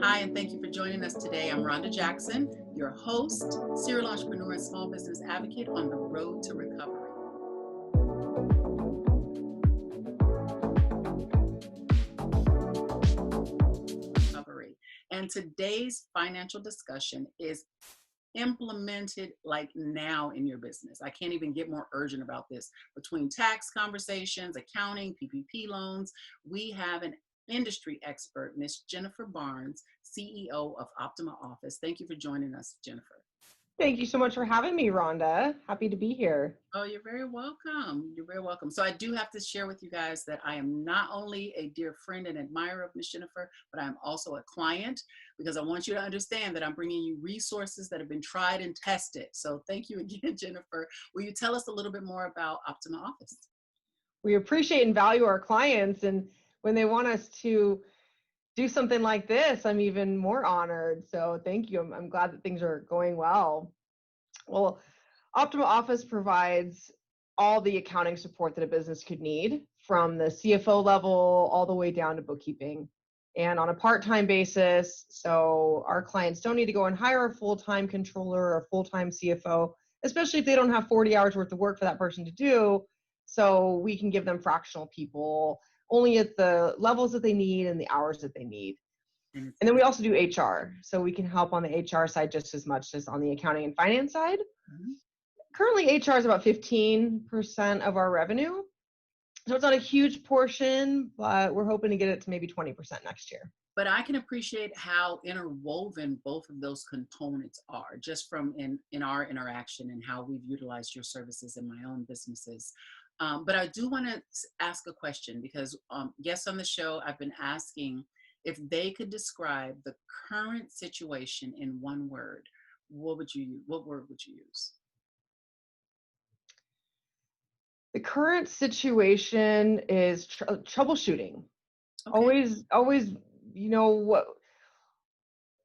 Hi, and thank you for joining us today. I'm Ronda Jackson, your host, serial entrepreneur, and small business advocate on the road to recovery. And today's financial discussion is implemented like now in your business. I can't even get more urgent about this. Between tax conversations, accounting, PPP loans, we have an industry expert, Miss Jennifer Barnes, CEO of Optima Office. Thank you for joining us, Jennifer. Thank you so much for having me, Rhonda. Happy to be here. Oh, you're very welcome. You're very welcome. So I do have to share with you guys that I am not only a dear friend and admirer of Miss Jennifer, but I'm also a client, because I want you to understand that I'm bringing you resources that have been tried and tested. So thank you again, Jennifer. Will you tell us a little bit more about Optima Office? We appreciate and value our clients, and when they want us to do something like this, I'm even more honored. So thank you. I'm glad that things are going well. Well, Optima Office provides all the accounting support that a business could need, from the CFO level all the way down to bookkeeping, and on a part-time basis. So our clients don't need to go and hire a full-time controller or a full-time CFO, especially if they don't have 40 hours worth of work for that person to do. So we can give them fractional people only at the levels that they need and the hours that they need. And then we also do HR. So we can help on the HR side just as much as on the accounting and finance side. Mm-hmm. Currently, HR is about 15% of our revenue. So it's not a huge portion, but we're hoping to get it to maybe 20% next year. But I can appreciate how interwoven both of those components are, just from in our interaction and how we've utilized your services in my own businesses. But I do want to ask a question, because guests on the show, I've been asking if they could describe the current situation in one word. What word would you use? The current situation is troubleshooting. Okay. Always, what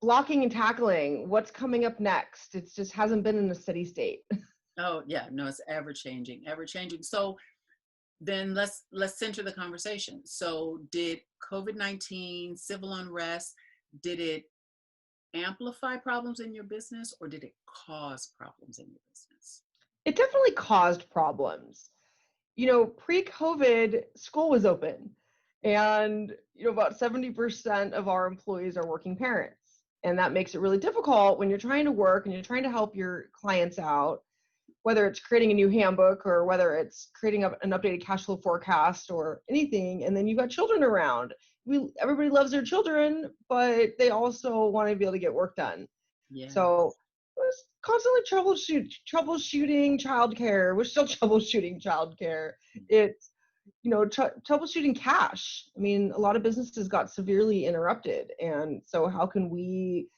blocking and tackling, what's coming up next. It just hasn't been in a steady state. Oh yeah, no, it's ever changing. So then let's center the conversation. So did COVID-19, civil unrest, did it amplify problems in your business, or did it cause problems in your business? It definitely caused problems. Pre-COVID, school was open, and about 70% of our employees are working parents. And that makes it really difficult when you're trying to work and you're trying to help your clients out, whether it's creating a new handbook or whether it's creating an updated cash flow forecast or anything. And then you've got children around. Everybody loves their children, but they also want to be able to get work done. Yeah. So it was constantly troubleshooting childcare. We're still troubleshooting childcare. It's, troubleshooting cash. I mean, a lot of businesses got severely interrupted. And so how can we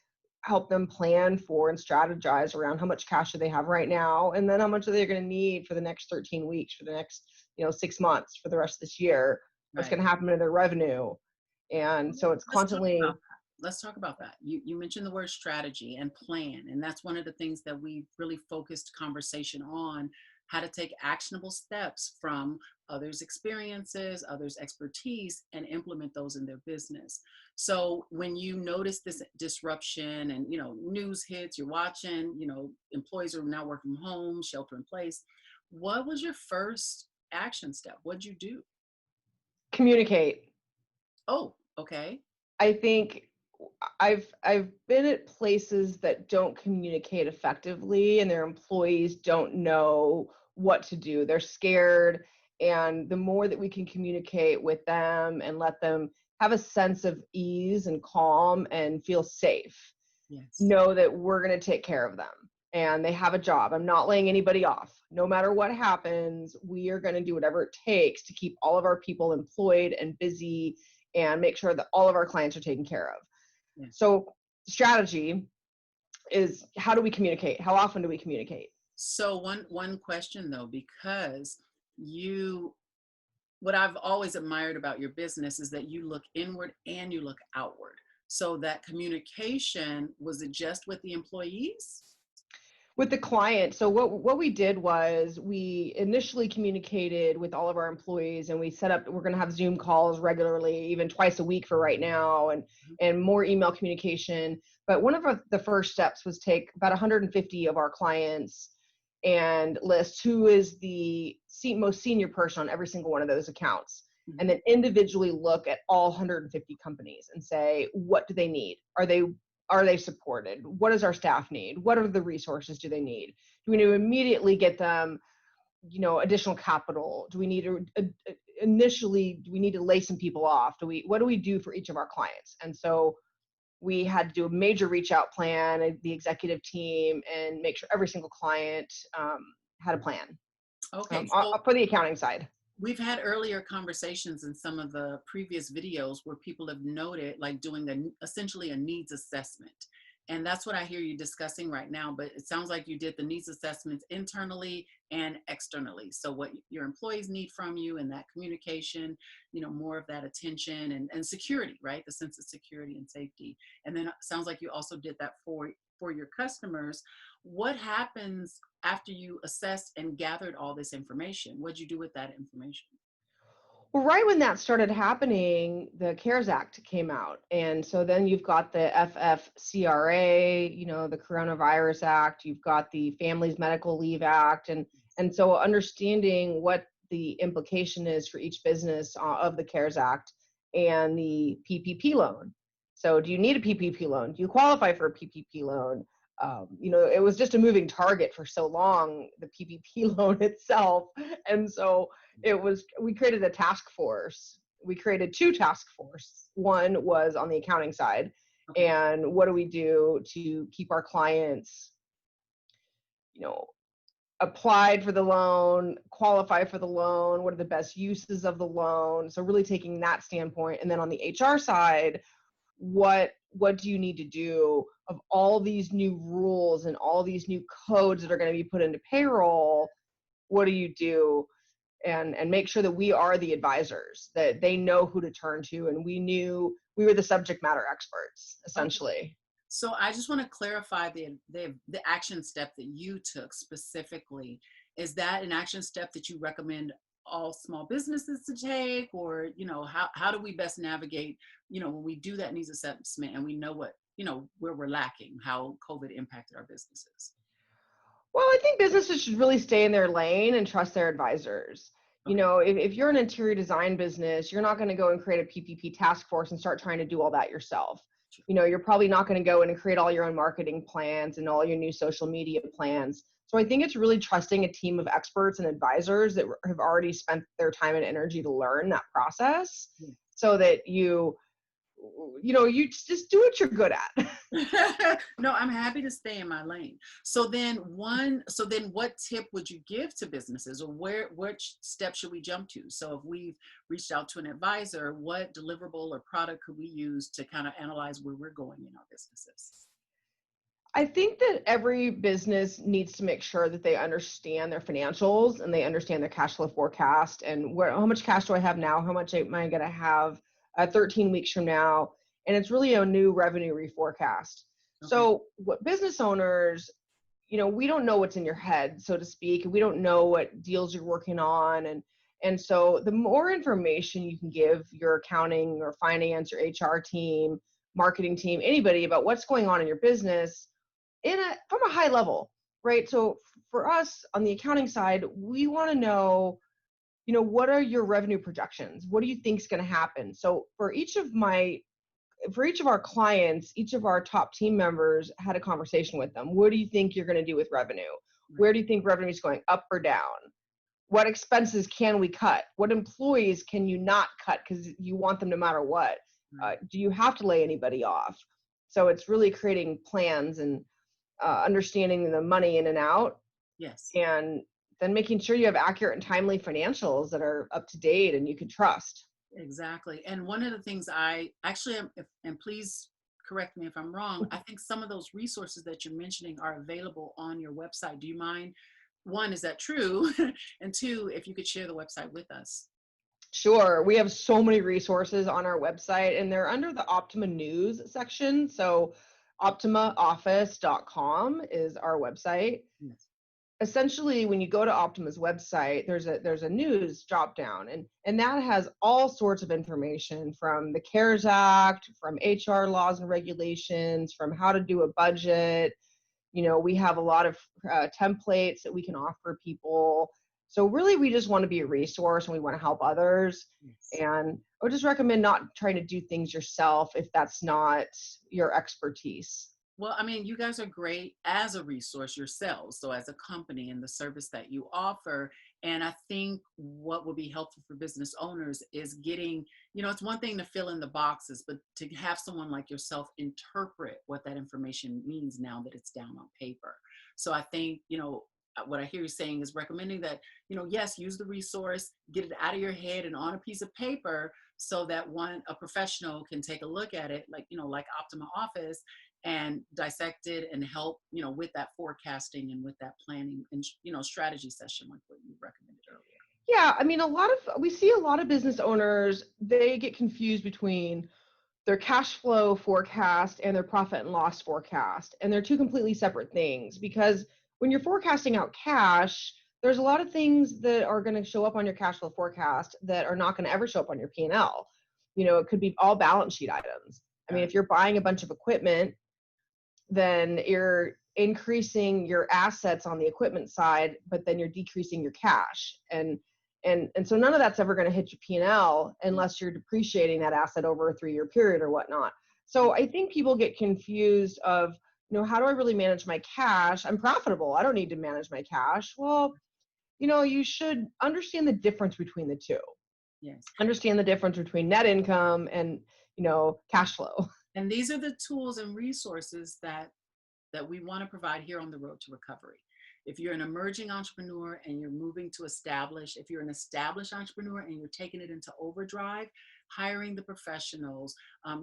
help them plan for and strategize around how much cash do they have right now, and then how much are they going to need for the next 13 weeks, for the next 6 months, for the rest of this year, what's going to happen to their revenue. And so it's constantly. Let's talk about that. You mentioned the word strategy and plan, and that's one of the things that we really focused conversation on, how to take actionable steps from others' experiences, others' expertise, and implement those in their business. So when you notice this disruption and, news hits, you're watching, employees are now working from home, shelter in place. What was your first action step? What'd you do? Communicate. Oh, okay. I think I've been at places that don't communicate effectively, and their employees don't know what to do. They're scared. And the more that we can communicate with them and let them have a sense of ease and calm and feel safe, yes, know that we're going to take care of them and they have a job. I'm not laying anybody off. No matter what happens, we are going to do whatever it takes to keep all of our people employed and busy and make sure that all of our clients are taken care of. Yeah. So strategy is, how do we communicate? How often do we communicate? So one question though, because what I've always admired about your business is that you look inward and you look outward. So that communication, was it just with the employees? with the client. So what we did was we initially communicated with all of our employees, and we set up, we're going to have Zoom calls regularly, even twice a week for right now, and more email communication. But one of the first steps was take about 150 of our clients and list who is the most senior person on every single one of those accounts, and then individually look at all 150 companies and say, what do they need? Are they supported? What does our staff need? What are the resources do they need? Do we need to immediately get them, additional capital? Do we need to initially, do we need to lay some people off? What do we do for each of our clients? And so we had to do a major reach out plan, the executive team, and make sure every single client had a plan Okay, so for the accounting side. we've had earlier conversations in some of the previous videos where people have noted like doing essentially a needs assessment. And that's what I hear you discussing right now, but it sounds like you did the needs assessments internally and externally. So what your employees need from you and that communication, more of that attention and security, right? The sense of security and safety. And then it sounds like you also did that for your customers. What happens after you assessed and gathered all this information? What'd you do with that information? Well, right when that started happening, the CARES Act came out. And so then you've got the FFCRA, the Coronavirus Act, you've got the Families Medical Leave Act. And so understanding what the implication is for each business of the CARES Act and the PPP loan. So do you need a PPP loan? Do you qualify for a PPP loan? It was just a moving target for so long, the PPP loan itself. And so we created a task force. We created two task force. One was on the accounting side. Okay. And what do we do to keep our clients, applied for the loan, qualify for the loan? What are the best uses of the loan? So really taking that standpoint. And then on the HR side, what do you need to do of all these new rules and all these new codes that are going to be put into payroll? What do you do? And make sure that we are the advisors, that they know who to turn to. And we were the subject matter experts, essentially. Okay. So I just want to clarify the action step that you took specifically. Is that an action step that you recommend all small businesses to take, or how do we best navigate when we do that needs assessment and we know what where we're lacking, how COVID impacted our businesses? Well, I think businesses should really stay in their lane and trust their advisors. Okay. If you're an interior design business, you're not going to go and create a PPP task force and start trying to do all that yourself. You're probably not going to go in and create all your own marketing plans and all your new social media plans. So I think it's really trusting a team of experts and advisors that have already spent their time and energy to learn that process, so that you just do what you're good at. No, I'm happy to stay in my lane. So then what tip would you give to businesses, or which step should we jump to? So if we've reached out to an advisor, what deliverable or product could we use to kind of analyze where we're going in our businesses? I think that every business needs to make sure that they understand their financials and they understand their cash flow forecast, and how much cash do I have now? How much am I going to have 13 weeks from now? And it's really a new revenue reforecast. Okay. So what business owners, we don't know what's in your head, so to speak. We don't know what deals you're working on. And so the more information you can give your accounting or finance or HR team, marketing team, anybody about what's going on in your business from a high level, right? So for us on the accounting side, we want to know, what are your revenue projections? What do you think is going to happen? So for each of our clients, each of our top team members had a conversation with them. What do you think you're going to do with revenue? Where do you think revenue is going, up or down? What expenses can we cut? What employees can you not cut because you want them no matter what? Do you have to lay anybody off? So it's really creating plans and understanding the money in and out. Yes. And then making sure you have accurate and timely financials that are up to date and you can trust. Exactly. And one of the things I actually am, and please correct me if I'm wrong, I think some of those resources that you're mentioning are available on your website. Do you mind? One, is that true? And two, if you could share the website with us. Sure. We have so many resources on our website, and they're under the Optima News section. So OptimaOffice.com is our website. Yes. Essentially, when you go to Optima's website, there's a news drop down, and that has all sorts of information from the CARES Act, from HR laws and regulations, from how to do a budget. We have a lot of templates that we can offer people. So really, we just want to be a resource and we want to help others. Yes. And I would just recommend not trying to do things yourself if that's not your expertise. Well, I mean, you guys are great as a resource yourselves. So, as a company and the service that you offer. And I think what will be helpful for business owners is getting, it's one thing to fill in the boxes, but to have someone like yourself interpret what that information means now that it's down on paper. So, I think, what I hear you saying is recommending that, yes, use the resource, get it out of your head and on a piece of paper so that a professional can take a look at it, like Optima Office, and dissect it and help, with that forecasting and with that planning and, strategy session like what you recommended earlier. Yeah, I mean, we see a lot of business owners, they get confused between their cash flow forecast and their profit and loss forecast. And they're two completely separate things, because when you're forecasting out cash, there's a lot of things that are going to show up on your cash flow forecast that are not going to ever show up on your P&L. It could be all balance sheet items. I mean, if you're buying a bunch of equipment, then you're increasing your assets on the equipment side, but then you're decreasing your cash. And so none of that's ever going to hit your P&L unless you're depreciating that asset over a 3-year period or whatnot. So I think people get confused of, how do I really manage my cash? I'm profitable. I don't need to manage my cash. Well, you should understand the difference between the two. Yes. Understand the difference between net income and, cash flow. And these are the tools and resources that we want to provide here on the road to recovery. If you're an emerging entrepreneur and you're moving to establish, if you're an established entrepreneur and you're taking it into overdrive, hiring the professionals,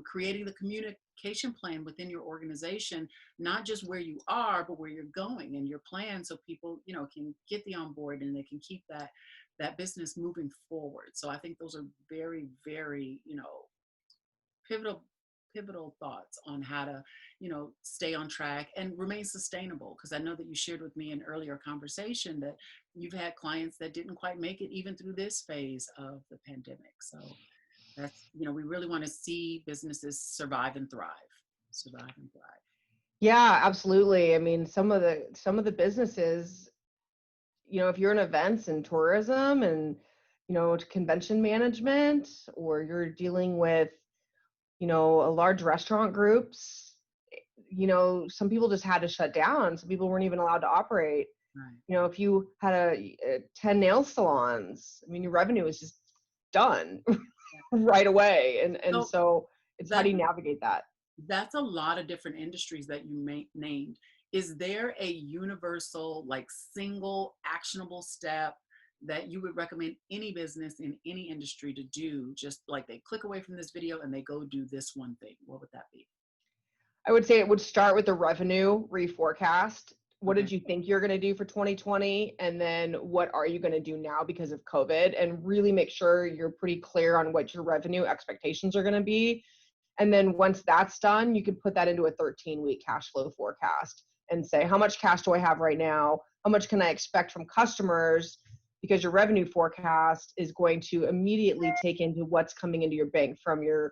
creating the communication plan within your organization, not just where you are, but where you're going and your plan, so people, can get the on board and they can keep that business moving forward. So I think those are very, very, pivotal thoughts on how to, stay on track and remain sustainable. Because I know that you shared with me in earlier conversation that you've had clients that didn't quite make it even through this phase of the pandemic. So that's, we really want to see businesses survive and thrive. Survive and thrive. Yeah, absolutely. I mean, some of the businesses, if you're in events and tourism and, convention management, or you're dealing with, a large restaurant groups, some people just had to shut down. Some people weren't even allowed to operate. Right. If you had 10 nail salons, I mean, your revenue is just done right away. And so it's how do you navigate that? That's a lot of different industries that you named. Is there a universal, single actionable step that you would recommend any business in any industry to do? Just like they click away from this video and they go do this one thing. What would that be? I would say it would start with the revenue reforecast. What Okay. did you think you're going to do for 2020? And then what are you going to do now because of COVID? And really make sure you're pretty clear on what your revenue expectations are going to be. And then once that's done, you can put that into a 13-week cash flow forecast and say, how much cash do I have right now? How much can I expect from customers? Because your revenue forecast is going to immediately take into what's coming into your bank from your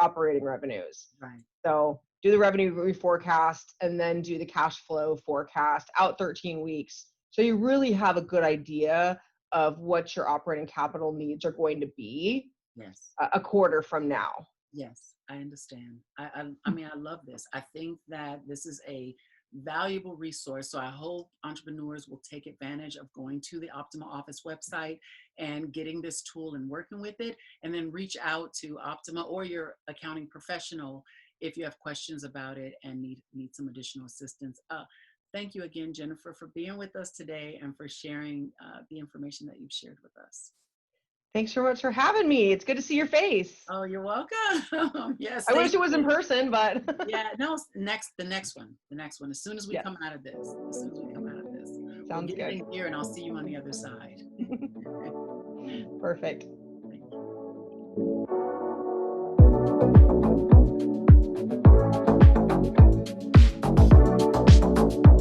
operating revenues. Right. So do the revenue reforecast and then do the cash flow forecast out 13 weeks. So you really have a good idea of what your operating capital needs are going to be. Yes. A quarter from now. Yes, I understand. I mean, I love this. I think that this is a valuable resource. So I hope entrepreneurs will take advantage of going to the Optima Office website and getting this tool and working with it, and then reach out to Optima or your accounting professional if you have questions about it and need some additional assistance. Thank you again, Jennifer, for being with us today and for sharing the information that you've shared with us. Thanks so much for having me. It's good to see your face. Oh, you're welcome. Yes. I wish it was in person, but yeah, no, the next one. As soon as we come out of this, we'll Sounds get it good. in here and I'll see you on the other side. Perfect. Thank you.